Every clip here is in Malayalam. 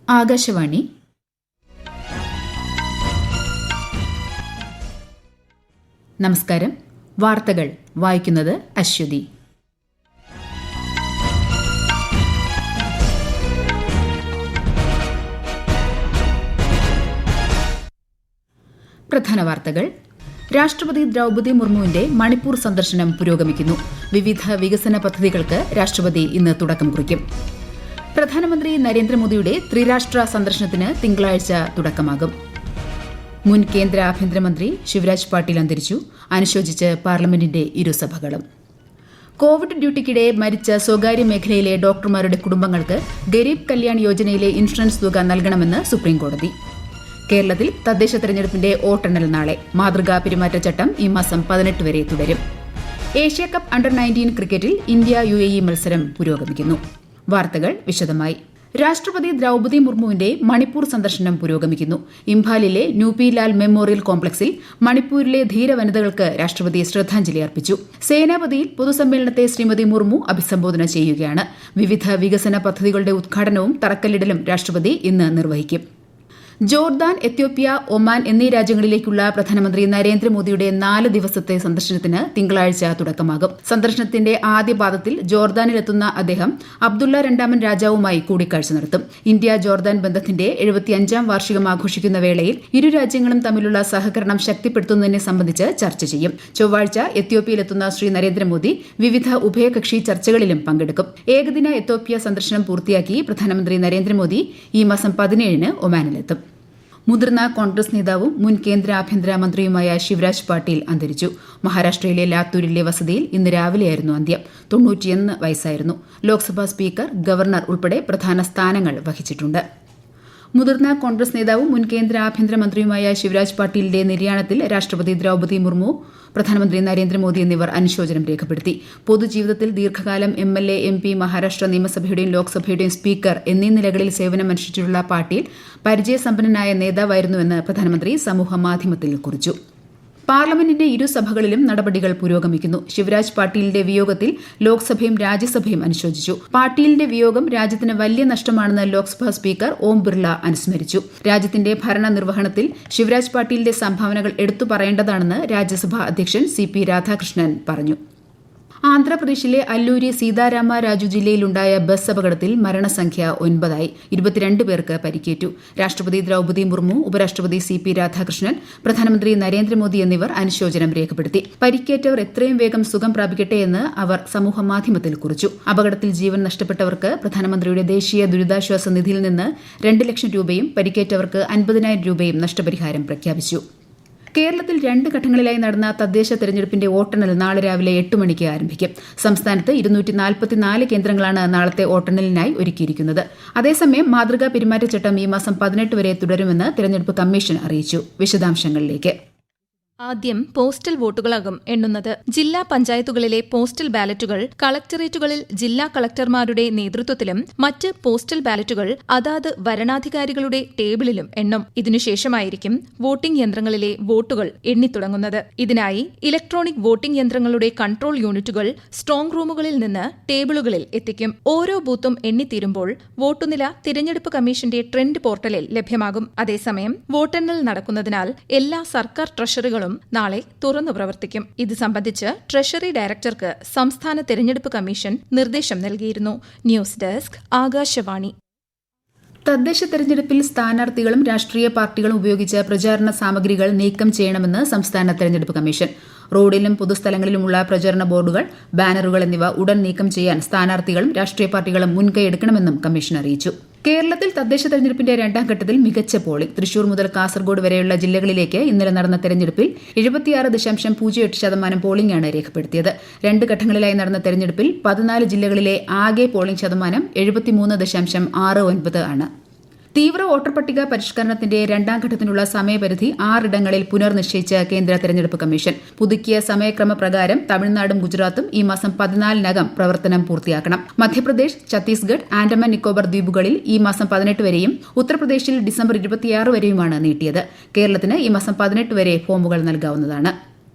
ആകാശവാണി. നമസ്കാരം. വാർത്തകൾ വായിക്കുന്നത് അശ്വതി. പ്രധാന വാർത്തകൾ. രാഷ്ട്രപതി ദ്രൌപദി മുർമുവിന്റെ മണിപ്പൂർ സന്ദർശനം പുരോഗമിക്കുന്നു. വിവിധ വികസന പദ്ധതികൾക്ക് രാഷ്ട്രപതി ഇന്ന് തുടക്കം കുറിക്കും. പ്രധാനമന്ത്രി നരേന്ദ്രമോദിയുടെ ത്രിരാഷ്ട്ര സന്ദർശനത്തിന് തിങ്കളാഴ്ച തുടക്കമാകും. മുൻ കേന്ദ്ര ആഭ്യന്തരമന്ത്രി ശിവരാജ് പാട്ടീൽ അന്തരിച്ചു. അനുശോചിച്ച് പാർലമെന്റിന്റെ ഇരുസഭകളും. കോവിഡ് ഡ്യൂട്ടിക്കിടെ മരിച്ച സ്വകാര്യ മേഖലയിലെ ഡോക്ടർമാരുടെ കുടുംബങ്ങൾക്ക് ഗരീബ് കല്യാൺ യോജനയിലെ ഇൻഷുറൻസ് തുക നൽകണമെന്ന് സുപ്രീംകോടതി. കേരളത്തിൽ തദ്ദേശ തെരഞ്ഞെടുപ്പിന്റെ വോട്ടെണ്ണൽ നാളെ. മാതൃകാ പെരുമാറ്റച്ചട്ടം ഈ മാസം 18 വരെ തുടരും. ഏഷ്യാകപ്പ് അണ്ടർ-19 ക്രിക്കറ്റിൽ ഇന്ത്യ UAE മത്സരം പുരോഗമിക്കുന്നു. വാർത്തകൾ വിശദമായി. രാഷ്ട്രപതി ദ്രൌപദി മുർമുവിന്റെ മണിപ്പൂർ സന്ദർശനം പുരോഗമിക്കുന്നു. ഇംഫാലിലെ ന്യൂപിലാൽ മെമ്മോറിയൽ കോംപ്ലക്സിൽ മണിപ്പൂരിലെ ധീരവനിതകൾക്ക് രാഷ്ട്രപതി ശ്രദ്ധാഞ്ജലി അർപ്പിച്ചു. സേനാപതിയിൽ പൊതുസമ്മേളനത്തെ ശ്രീമതി മുർമു അഭിസംബോധന ചെയ്യുകയാണ്. വിവിധ വികസന പദ്ധതികളുടെ ഉദ്ഘാടനവും തറക്കല്ലിടലും രാഷ്ട്രപതി ഇന്ന് നിർവഹിക്കും. ജോർദാൻ, എത്യോപ്യ, ഒമാൻ എന്നീ രാജ്യങ്ങളിലേക്കുള്ള പ്രധാനമന്ത്രി നരേന്ദ്രമോദിയുടെ 4 ദിവസത്തെ സന്ദർശനത്തിന് തിങ്കളാഴ്ച തുടക്കമാകും. സന്ദർശനത്തിന്റെ ആദ്യപാദത്തിൽ ജോർദാനിലെത്തുന്ന അദ്ദേഹം അബ്ദുള്ള രണ്ടാമൻ രാജാവുമായി കൂടിക്കാഴ്ച നടത്തും. ഇന്ത്യ ജോർദാൻ ബന്ധത്തിന്റെ 75ാം വാർഷികം ആഘോഷിക്കുന്ന വേളയിൽ ഇരു രാജ്യങ്ങളും തമ്മിലുള്ള സഹകരണം ശക്തിപ്പെടുത്തുന്നതിനെ സംബന്ധിച്ച് ചർച്ച ചെയ്യും. ചൊവ്വാഴ്ച എത്യോപ്യയിലെത്തുന്ന ശ്രീ നരേന്ദ്രമോദി വിവിധ ഉഭയകക്ഷി ചർച്ചകളിലും പങ്കെടുക്കും. ഏകദിന എത്യോപ്യ സന്ദർശനം പൂർത്തിയാക്കി പ്രധാനമന്ത്രി നരേന്ദ്രമോദി ഈ മാസം 17-ന് ഒമാനിലെത്തും. മുതിർന്ന കോൺഗ്രസ് നേതാവും മുൻ കേന്ദ്ര ആഭ്യന്തരമന്ത്രിയുമായ ശിവരാജ് പാട്ടീൽ അന്തരിച്ചു. മഹാരാഷ്ട്രയിലെ ലാത്തൂരിലെ വസതിയിൽ ഇന്ന് രാവിലെയായിരുന്നു അന്ത്യം. 91 വയസ്സായിരുന്നു. ലോക്സഭാ സ്പീക്കർ, ഗവർണർ ഉൾപ്പെടെ പ്രധാന സ്ഥാനങ്ങൾ വഹിച്ചിട്ടുണ്ട്. മുതിർന്ന കോൺഗ്രസ് നേതാവും മുൻ കേന്ദ്ര ആഭ്യന്തരമന്ത്രിയുമായ ശിവരാജ് പാട്ടീലിന്റെ നിര്യാണത്തിൽ രാഷ്ട്രപതി ദ്രൌപദി മുർമു, പ്രധാനമന്ത്രി നരേന്ദ്രമോദി എന്നിവർ അനുശോചനം രേഖപ്പെടുത്തി. പൊതുജീവിതത്തിൽ ദീർഘകാലം MLA, MP, മഹാരാഷ്ട്ര നിയമസഭയുടെയും ലോക്സഭയുടെയും സ്പീക്കർ എന്നീ നിലകളിൽ സേവനമനുഷ്ഠിച്ചിട്ടുള്ള പാട്ടീൽ പരിചയസമ്പന്നനായ നേതാവായിരുന്നുവെന്ന് പ്രധാനമന്ത്രി സമൂഹമാധ്യമത്തിൽ കുറിച്ചു. പാർലമെന്റിന്റെ ഇരുസഭകളിലും നടപടികൾ പുരോഗമിക്കുന്നു. ശിവരാജ് പാട്ടീലിന്റെ വിയോഗത്തിൽ ലോക്സഭയും രാജ്യസഭയും അനുശോചിച്ചു. പാട്ടീലിന്റെ വിയോഗം രാജ്യത്തിന് വലിയ നഷ്ടമാണെന്ന് ലോക്സഭാ സ്പീക്കർ ഓം ബിർള അനുസ്മരിച്ചു. രാജ്യത്തിന്റെ ഭരണ നിർവഹണത്തിൽ ശിവരാജ് പാട്ടീലിന്റെ സംഭാവനകൾ എടുത്തു പറയേണ്ടതാണെന്ന് രാജ്യസഭാ അധ്യക്ഷൻ CP രാധാകൃഷ്ണൻ പറഞ്ഞു. ആന്ധ്രാപ്രദേശിലെ അല്ലൂരി സീതാരാമ രാജു ജില്ലയിലുണ്ടായ ബസ് അപകടത്തിൽ മരണസംഖ്യ 9 22 പേർക്ക് പരിക്കേറ്റു. രാഷ്ട്രപതി ദ്രൌപദി മുർമു, ഉപരാഷ്ട്രപതി CP രാധാകൃഷ്ണൻ, പ്രധാനമന്ത്രി നരേന്ദ്രമോദി എന്നിവർ അനുശോചനം രേഖപ്പെടുത്തി. പരിക്കേറ്റവർ എത്രയും വേഗം സുഖം പ്രാപിക്കട്ടെ എന്ന് അവർ സമൂഹമാധ്യമത്തിൽ കുറിച്ചു. അപകടത്തിൽ ജീവൻ നഷ്ടപ്പെട്ടവർക്ക് പ്രധാനമന്ത്രിയുടെ ദേശീയ ദുരിതാശ്വാസ നിധിയിൽ നിന്ന് 2 ലക്ഷം രൂപയും പരിക്കേറ്റവർക്ക് 50,000 രൂപയും നഷ്ടപരിഹാരം പ്രഖ്യാപിച്ചു. കേരളത്തിൽ 2 ഘട്ടങ്ങളിലായി നടന്ന തദ്ദേശ തെരഞ്ഞെടുപ്പിന്റെ വോട്ടെണ്ണൽ നാളെ രാവിലെ 8 മണിക്ക് ആരംഭിക്കും. സംസ്ഥാനത്ത് 244 കേന്ദ്രങ്ങളാണ് നാളത്തെ വോട്ടെണ്ണലിനായി ഒരുക്കിയിരിക്കുന്നത്. അതേസമയം മാതൃകാ പെരുമാറ്റച്ചട്ടം ഈ മാസം 18 വരെ തുടരുമെന്ന് തെരഞ്ഞെടുപ്പ് കമ്മീഷൻ അറിയിച്ചു. വിശദാംശങ്ങളിലേക്ക്. ആദ്യം പോസ്റ്റൽ വോട്ടുകളാകും എണ്ണുന്നത്. ജില്ലാ പഞ്ചായത്തുകളിലെ പോസ്റ്റൽ ബാലറ്റുകൾ കളക്ടറേറ്റുകളിൽ ജില്ലാ കളക്ടർമാരുടെ നേതൃത്വത്തിലും മറ്റ് പോസ്റ്റൽ ബാലറ്റുകൾ അതാത് വരണാധികാരികളുടെ ടേബിളിലും എണ്ണും. ഇതിനുശേഷമായിരിക്കും വോട്ടിംഗ് യന്ത്രങ്ങളിലെ വോട്ടുകൾ എണ്ണിത്തുടങ്ങുന്നത്. ഇതിനായി ഇലക്ട്രോണിക് വോട്ടിംഗ് യന്ത്രങ്ങളുടെ കൺട്രോൾ യൂണിറ്റുകൾ സ്ട്രോങ് റൂമുകളിൽ നിന്ന് ടേബിളുകളിൽ എത്തിക്കും. ഓരോ ബൂത്തും എണ്ണിത്തീരുമ്പോൾ വോട്ടുനില തിരഞ്ഞെടുപ്പ് കമ്മീഷന്റെ ട്രെൻഡ് പോർട്ടലിൽ ലഭ്യമാകും. അതേസമയം വോട്ടെണ്ണൽ നടക്കുന്നതിനാൽ എല്ലാ സർക്കാർ ട്രഷറികളും നാളെ തുറന്നു പ്രവർത്തിക്കും. ഇത് സംബന്ധിച്ച് ട്രഷറി ഡയറക്ടർക്ക് സംസ്ഥാന തെരഞ്ഞെടുപ്പ് കമ്മീഷൻ നിർദ്ദേശം നൽകിയിരുന്നു. News desk, Akashvani. തദ്ദേശ തെരഞ്ഞെടുപ്പിൽ സ്ഥാനാർത്ഥികളും രാഷ്ട്രീയ പാർട്ടികളും ഉപയോഗിച്ച പ്രചാരണ സാമഗ്രികൾ നീക്കം ചെയ്യണമെന്ന് സംസ്ഥാന തെരഞ്ഞെടുപ്പ് കമ്മീഷൻ. റോഡിലും പൊതുസ്ഥലങ്ങളിലുമുള്ള പ്രചരണ ബോർഡുകൾ, ബാനറുകൾ എന്നിവ ഉടൻ നീക്കം ചെയ്യാൻ സ്ഥാനാർത്ഥികളും രാഷ്ട്രീയ പാർട്ടികളും മുൻകൈയെടുക്കണമെന്നും കമ്മീഷൻ അറിയിച്ചു. കേരളത്തിൽ തദ്ദേശ തെരഞ്ഞെടുപ്പിന്റെ 2ാം ഘട്ടത്തിൽ മികച്ച പോളിംഗ്. തൃശൂർ മുതൽ കാസർഗോഡ് വരെയുള്ള ജില്ലകളിലേക്ക് ഇന്നലെ നടന്ന തെരഞ്ഞെടുപ്പിൽ 76.08% പോളിംഗാണ് രേഖപ്പെടുത്തിയത്. 2 ഘട്ടങ്ങളിലായി നടന്ന തെരഞ്ഞെടുപ്പിൽ 14 ജില്ലകളിലെ ആകെ പോളിംഗ് ശതമാനം 73.69 ആണ്. തീവ്ര വോട്ടർ പട്ടിക പരിഷ്കരണത്തിന്റെ 2ാം ഘട്ടത്തിനുള്ള സമയപരിധി 6 ഇടങ്ങളിൽ പുനർനിശ്ചയിച്ച കേന്ദ്ര തെരഞ്ഞെടുപ്പ് കമ്മീഷൻ. പുതുക്കിയ സമയക്രമപ്രകാരം തമിഴ്നാടും ഗുജറാത്തും ഈ മാസം 14-നകം പ്രവർത്തനം പൂർത്തിയാക്കണം. മധ്യപ്രദേശ്, ഛത്തീസ്ഗഡ്, ആൻഡമാൻ നിക്കോബർ ദ്വീപുകളിൽ ഈ മാസം 18 വരെയും ഉത്തർപ്രദേശിൽ ഡിസംബർ 26 വരെയുമാണ് നീട്ടിയത്. കേരളത്തിന് ഈ മാസം 18 വരെ ഫോമുകൾ നൽകാവുന്നതാണ്.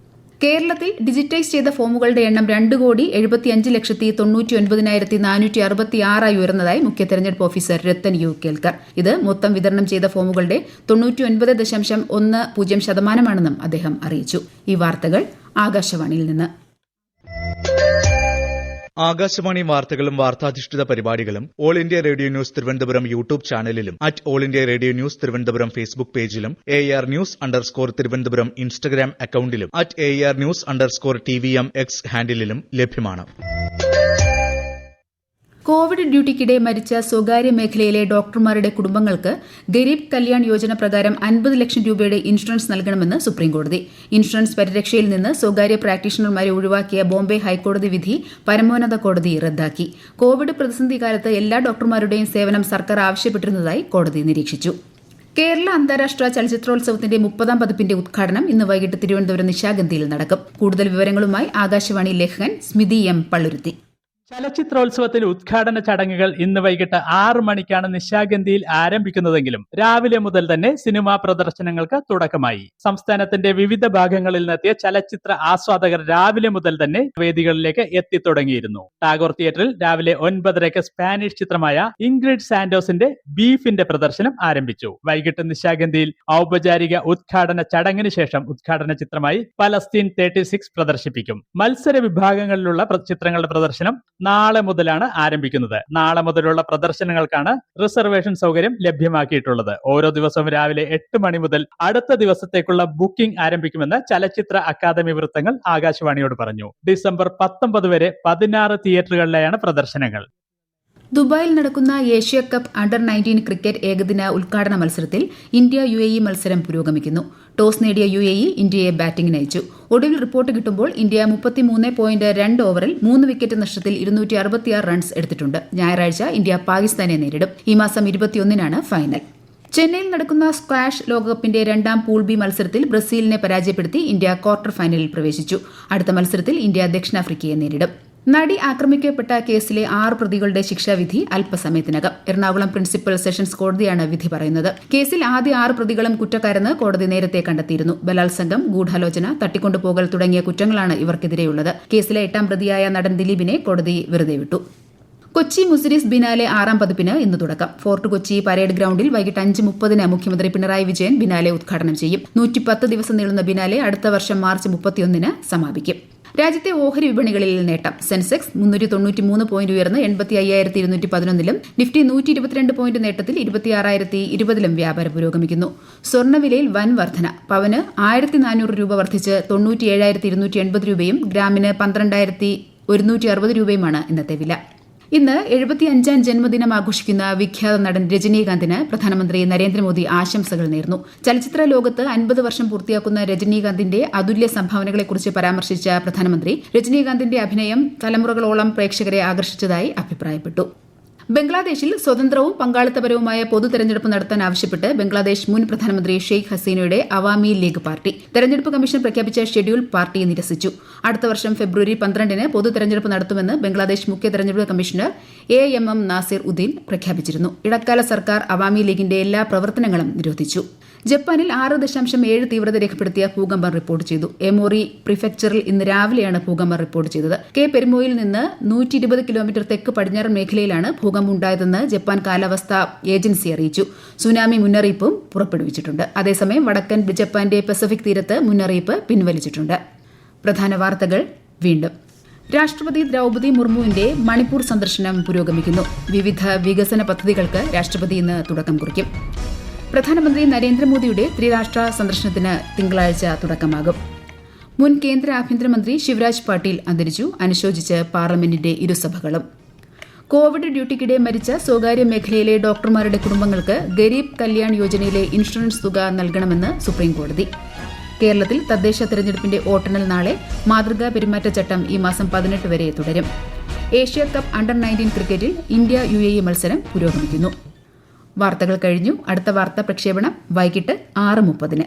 കേരളത്തിൽ ഡിജിറ്റൈസ് ചെയ്ത ഫോമുകളുടെ എണ്ണം 2,75,99,466 ഉയർന്നതായി മുഖ്യ തെരഞ്ഞെടുപ്പ് ഓഫീസർ രത്തൻ യു കേൽക്കർ. ഇത് മൊത്തം വിതരണം ചെയ്ത ഫോമുകളുടെ 99.10% അദ്ദേഹം അറിയിച്ചു. ഈ വാർത്തകൾ ആകാശവാണിയിൽ നിന്ന്. ആകാശവാണി വാർത്തകളും വാർത്താധിഷ്ഠിത പരിപാടികളും all India radio news Thiruvananthapuram YouTube ചാനലിലും all India radio news Thiruvananthapuram Facebook പേജിലും AR News_ തിരുവനന്തപുരം ഇൻസ്റ്റഗ്രാം അക്കൌണ്ടിലും AR News_TVM X ഹാൻഡിലും ലഭ്യമാണ്. കോവിഡ് ഡ്യൂട്ടിക്കിടെ മരിച്ച സ്വകാര്യ മേഖലയിലെ ഡോക്ടർമാരുടെ കുടുംബങ്ങൾക്ക് ഗരീബ് കല്യാൺ യോജന പ്രകാരം 50 ലക്ഷം രൂപയുടെ ഇൻഷുറൻസ് നൽകണമെന്ന് സുപ്രീംകോടതി. ഇൻഷുറൻസ് പരിരക്ഷയിൽ നിന്ന് സ്വകാര്യ പ്രാക്ടീഷണർമാരെ ഒഴിവാക്കിയ ബോംബെ ഹൈക്കോടതി വിധി പരമോന്നത കോടതി റദ്ദാക്കി. കോവിഡ് പ്രതിസന്ധി കാലത്ത് എല്ലാ ഡോക്ടർമാരുടെയും സേവനം സർക്കാർ ആവശ്യപ്പെട്ടിരുന്നതായി കോടതി നിരീക്ഷിച്ചു. കേരള അന്താരാഷ്ട്ര ചലച്ചിത്രോത്സവത്തിന്റെ 30ാം പതിപ്പിന്റെ ഉദ്ഘാടനം ഇന്ന് വൈകിട്ട് തിരുവനന്തപുരം നിശാഗന്ധിയിൽ നടക്കും. കൂടുതൽ വിവരങ്ങളുമായി ആകാശവാണി ലേഖകൻ സ്മിതി M. പള്ളുരുത്തി. ചലച്ചിത്രോത്സവത്തിന്റെ ഉദ്ഘാടന ചടങ്ങുകൾ ഇന്ന് വൈകിട്ട് 6 മണിക്കാണ് നിശാഗന്ധിയിൽ ആരംഭിക്കുന്നതെങ്കിലും രാവിലെ മുതൽ തന്നെ സിനിമാ പ്രദർശനങ്ങൾക്ക് തുടക്കമായി. സംസ്ഥാനത്തിന്റെ വിവിധ ഭാഗങ്ങളിൽ നിന്നെത്തിയ ചലച്ചിത്ര ആസ്വാദകർ രാവിലെ മുതൽ തന്നെ വേദികളിലേക്ക് എത്തിത്തുടങ്ങിയിരുന്നു. ടാഗോർ തിയേറ്ററിൽ രാവിലെ 9:30 സ്പാനിഷ് ചിത്രമായ ഇൻഗ്രിഡ് സാന്റോസിന്റെ ബീഫിന്റെ പ്രദർശനം ആരംഭിച്ചു. വൈകിട്ട് നിശാഗന്ധിയിൽ ഔപചാരിക ഉദ്ഘാടന ചടങ്ങിന് ശേഷം ഉദ്ഘാടന ചിത്രമായി പലസ്തീൻ 36 പ്രദർശിപ്പിക്കും. മത്സര വിഭാഗങ്ങളിലുള്ള ചിത്രങ്ങളുടെ പ്രദർശനം നാളെ മുതലാണ് ആരംഭിക്കുന്നത്. നാളെ മുതലുള്ള പ്രദർശനങ്ങൾക്കാണ് റിസർവേഷൻ സൗകര്യം ലഭ്യമാക്കിയിട്ടുള്ളത്. ഓരോ ദിവസവും രാവിലെ 8 മണി മുതൽ അടുത്ത ദിവസത്തേക്കുള്ള ബുക്കിംഗ് ആരംഭിക്കുമെന്ന് ചലച്ചിത്ര അക്കാദമി വൃത്തങ്ങൾ ആകാശവാണിയോട് പറഞ്ഞു. ഡിസംബർ 19 വരെ 16 തിയേറ്ററുകളിലെയാണ് പ്രദർശനങ്ങൾ. ദുബായിൽ നടക്കുന്ന ഏഷ്യ കപ്പ് അണ്ടർ-19 ക്രിക്കറ്റ് ഏകദിന ഉദ്ഘാടന മത്സരത്തിൽ ഇന്ത്യ UAE മത്സരം പുരോഗമിക്കുന്നു. ടോസ് നേടിയ UAE ഇന്ത്യയെ ബാറ്റിംഗിന് അയച്ചു. ഒടുവിൽ റിപ്പോർട്ട് കിട്ടുമ്പോൾ ഇന്ത്യ 33.2 ഓവറിൽ 3 വിക്കറ്റ് നഷ്ടത്തിൽ 266 റൺസ് എടുത്തിട്ടുണ്ട്. ഞായറാഴ്ച ഇന്ത്യ പാകിസ്ഥാനെ നേരിടും. ഈ മാസം 21-നാണ് ഫൈനൽ. ചെന്നൈയിൽ നടക്കുന്ന സ്ക്വാഷ് ലോകകപ്പിന്റെ 2ാം പൂൾ ബി മത്സരത്തിൽ ബ്രസീലിനെ പരാജയപ്പെടുത്തി ഇന്ത്യ ക്വാർട്ടർ ഫൈനലിൽ പ്രവേശിച്ചു. അടുത്ത മത്സരത്തിൽ ഇന്ത്യ ദക്ഷിണാഫ്രിക്കയെ നേരിടും. നടി ആക്രമിക്കപ്പെട്ട കേസിലെ 6 പ്രതികളുടെ ശിക്ഷാവിധി അല്പസമയത്തിനകം. എറണാകുളം പ്രിൻസിപ്പൽ സെഷൻസ് കോടതിയാണ് വിധി പറയുന്നത്. കേസിൽ ആദ്യ 6 പ്രതികളും കുറ്റക്കാരെന്ന് കോടതി നേരത്തെ കണ്ടെത്തിയിരുന്നു. ബലാത്സംഗം, ഗൂഢാലോചന, തട്ടിക്കൊണ്ടുപോകൽ തുടങ്ങിയ കുറ്റങ്ങളാണ് ഇവർക്കെതിരെയുള്ളത്. കേസിലെ 8ാം പ്രതിയായ നടൻ ദിലീപിനെ കോടതി വെറുതെ വിട്ടു. കൊച്ചി മുസിരീസ് ബിനാലെ 6ാം പതിപ്പിന് ഇന്ന് തുടക്കം. ഫോർട്ട് കൊച്ചി പരേഡ് ഗ്രൌണ്ടിൽ വൈകിട്ട് 5:30 മുഖ്യമന്ത്രി പിണറായി വിജയൻ ബിനാലെ ഉദ്ഘാടനം ചെയ്യും. 110 ദിവസം നീളുന്ന ബിനാലെ അടുത്ത വർഷം മാർച്ച് 31-ന് സമാപിക്കും. രാജ്യത്തെ ഓഹരി വിപണികളിൽ നേട്ടം. സെൻസെക്സ് 393 പോയിന്റ് ഉയർന്ന് 85,211-ലും നിഫ്റ്റി 122 പോയിന്റ് നേട്ടത്തിൽ 26,020-ലും വ്യാപാരം പുരോഗമിക്കുന്നു. സ്വർണ്ണവിലയിൽ വൻ വർധന. പവന് 1,400 രൂപ വർദ്ധിച്ച് 97,280 രൂപയും ഗ്രാമിന് 12,160 രൂപയുമാണ് ഇന്നത്തെ വില. ഇന്ന് 75ാം ജന്മദിനം ആഘോഷിക്കുന്ന വിഖ്യാത നടൻ രജനീകാന്തിന് പ്രധാനമന്ത്രി നരേന്ദ്രമോദി ആശംസകൾ നേർന്നു. ചലച്ചിത്ര ലോകത്ത് 50 വർഷം പൂർത്തിയാക്കുന്ന രജനീകാന്തിന്റെ അതുല്യ സംഭാവനകളെക്കുറിച്ച് പരാമർശിച്ച പ്രധാനമന്ത്രി രജനീകാന്തിന്റെ അഭിനയം തലമുറകളോളം പ്രേക്ഷകരെ ആകർഷിച്ചതായി അഭിപ്രായപ്പെട്ടു. ബംഗ്ലാദേശിൽ സ്വതന്ത്രവും പങ്കാളിത്തപരവുമായ പൊതു തെരഞ്ഞെടുപ്പ് നടത്താൻ ആവശ്യപ്പെട്ട് ബംഗ്ലാദേശ് മുൻ പ്രധാനമന്ത്രി ഷെയ്ഖ് ഹസീനയുടെ അവാമി ലീഗ് പാർട്ടി തെരഞ്ഞെടുപ്പ് കമ്മീഷൻ പ്രഖ്യാപിച്ച ഷെഡ്യൂൾ പാർട്ടി നിരസിച്ചു. അടുത്ത വർഷം ഫെബ്രുവരി 12-ന് പൊതു തെരഞ്ഞെടുപ്പ് നടത്തുമെന്ന് ബംഗ്ലാദേശ് മുഖ്യ തെരഞ്ഞെടുപ്പ് കമ്മീഷണർ AMM നാസിർ ഉദ്ദീൻ പ്രഖ്യാപിച്ചിരുന്നു. ഇടക്കാല സർക്കാർ അവാമി ലീഗിന്റെ എല്ലാ പ്രവർത്തനങ്ങളും നിരോധിച്ചു. ജപ്പാനിൽ 6.7 തീവ്രത രേഖപ്പെടുത്തിയ ഭൂകമ്പം റിപ്പോർട്ട് ചെയ്തു. എമോറി പ്രിഫെക്ചറിൽ ഇന്ന് രാവിലെയാണ് ഭൂകമ്പം റിപ്പോർട്ട് ചെയ്തത്. കെ പെരുമോയിൽ നിന്ന് 120 കിലോമീറ്റർ തെക്ക് പടിഞ്ഞാറൻ മേഖലയിലാണ് ഭൂകമ്പം ഉണ്ടായതെന്ന് ജപ്പാൻ കാലാവസ്ഥാ ഏജൻസി അറിയിച്ചു. സുനാമി മുന്നറിയിപ്പും പുറപ്പെടുവിച്ചിട്ടുണ്ട്. അതേസമയം വടക്കൻ ജപ്പാന്റെ പസഫിക് തീരത്ത് മുന്നറിയിപ്പ് പിൻവലിച്ചിട്ടുണ്ട്. പ്രധാന വാർത്തകൾ വീണ്ടും. രാഷ്ട്രപതി ദ്രൌപദി മുർമുവിന്റെ മണിപ്പൂർ സന്ദർശനം പുരോഗമിക്കുന്നു. വിവിധ വികസന പദ്ധതികൾക്ക് രാഷ്ട്രപതി ഇന്ന് തുടക്കം കുറിക്കും. പ്രധാനമന്ത്രി നരേന്ദ്രമോദിയുടെ ത്രിരാഷ്ട്ര സന്ദർശനത്തിന് തിങ്കളാഴ്ച തുടക്കമാകും. മുൻ കേന്ദ്ര ആഭ്യന്തരമന്ത്രി ശിവരാജ് പാട്ടീൽ അന്തരിച്ചു. അനുശോചിച്ച് പാർലമെന്റിന്റെ ഇരുസഭകളും. കോവിഡ് ഡ്യൂട്ടിക്കിടെ മരിച്ച സ്വകാര്യ മേഖലയിലെ ഡോക്ടർമാരുടെ കുടുംബങ്ങൾക്ക് ഗരീബ് കല്യാൺ യോജനയിലെ ഇൻഷുറൻസ് തുക നൽകണമെന്ന് സുപ്രീംകോടതി. കേരളത്തിൽ തദ്ദേശ തെരഞ്ഞെടുപ്പിന്റെ വോട്ടെണ്ണൽ നാളെ. മാതൃകാ പെരുമാറ്റച്ചട്ടം ഈ മാസം 18 വരെ തുടരും. ഏഷ്യ കപ്പ് അണ്ടർ-19 ക്രിക്കറ്റിൽ ഇന്ത്യ UAE മത്സരം പുരോഗമിക്കുന്നു. വാർത്തകൾ കഴിഞ്ഞു. അടുത്ത വാർത്താ പ്രക്ഷേപണം വൈകിട്ട് 6:30-ന്.